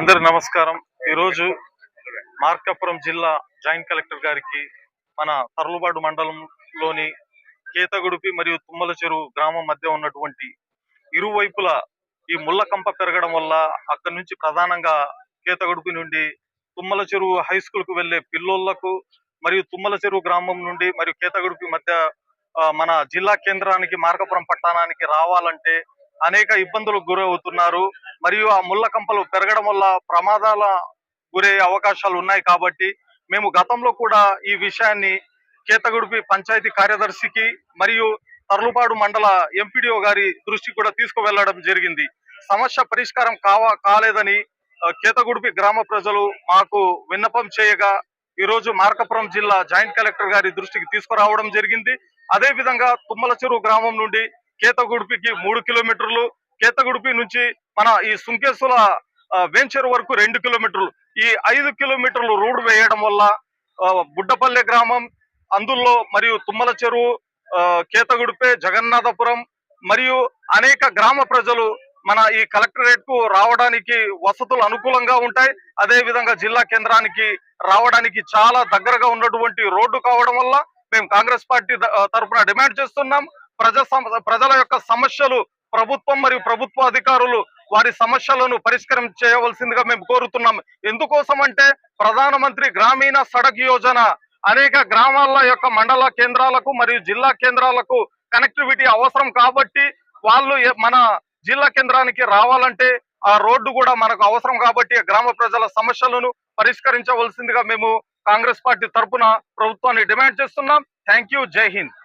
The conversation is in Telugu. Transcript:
అందరి నమస్కారం. ఈరోజు మార్కాపురం జిల్లా జాయింట్ కలెక్టర్ గారికి మన తర్లుబాడు మండలంలోని కేతగుడిపి మరియు తుమ్మల చెరువు గ్రామం మధ్య ఉన్నటువంటి ఇరువైపుల ఈ ముళ్ళ కంప పెరగడం వల్ల అక్కడి నుంచి ప్రధానంగా కేతగుడిపి నుండి తుమ్మల చెరువు హై స్కూల్ కు వెళ్లే పిల్లోళ్లకు మరియు తుమ్మల చెరువు గ్రామం నుండి మరియు కేతగుడిపి మధ్య మన జిల్లా కేంద్రానికి మార్కాపురం పట్టణానికి రావాలంటే అనేక ఇబ్బందులకు గురవుతున్నారు. మరియు ఆ ముళ్ళ కంపలు పెరగడం వల్ల ప్రమాదాల గురయ్యే అవకాశాలు ఉన్నాయి. కాబట్టి మేము గతంలో కూడా ఈ విషయాన్ని కేతగుడిపి పంచాయతీ కార్యదర్శికి మరియు తర్లుపాడు మండల ఎంపీడీఓ గారి దృష్టికి కూడా తీసుకువెళ్లడం జరిగింది. సమస్య పరిష్కారం కాలేదని కేతగుడిపి గ్రామ ప్రజలు మాకు విన్నపం చేయగా ఈరోజు మార్కాపురం జిల్లా జాయింట్ కలెక్టర్ గారి దృష్టికి తీసుకురావడం జరిగింది. అదే విధంగా తుమ్మల చెరువు గ్రామం నుండి కేతగుడిపికి 3 కిలోమీటర్లు, కేతగుడిపి నుంచి మన ఈ సుంకేసుల వెంచర్ వరకు 2 కిలోమీటర్లు, ఈ 5 కిలోమీటర్లు రోడ్డు వేయడం వల్ల బుడ్డపల్లె గ్రామం అందులో మరియు తుమ్మల చెరువు, కేతగుడిపే, జగన్నాథపురం మరియు అనేక గ్రామ ప్రజలు మన ఈ కలెక్టరేట్ కు రావడానికి వసతులు అనుకూలంగా ఉంటాయి. అదే విధంగా జిల్లా కేంద్రానికి రావడానికి చాలా దగ్గరగా ఉన్నటువంటి రోడ్డు కావడం వల్ల మేము కాంగ్రెస్ పార్టీ తరఫున డిమాండ్ చేస్తున్నాం. ప్రజల యొక్క సమస్యలు ప్రభుత్వం మరియు ప్రభుత్వ అధికారులు వారి సమస్యలను పరిష్కారం చేయవలసిందిగా మేము కోరుతున్నాం. ఎందుకోసం అంటే ప్రధానమంత్రి గ్రామీణ సడక్ యోజన అనేక గ్రామాల యొక్క మండల కేంద్రాలకు మరియు జిల్లా కేంద్రాలకు కనెక్టివిటీ అవసరం. కాబట్టి వాళ్ళు మన జిల్లా కేంద్రానికి రావాలంటే ఆ రోడ్డు కూడా మనకు అవసరం. కాబట్టి గ్రామ ప్రజల సమస్యలను పరిష్కరించవలసిందిగా మేము కాంగ్రెస్ పార్టీ తరఫున ప్రభుత్వాన్ని డిమాండ్ చేస్తున్నాం. Thank you. జై హింద్.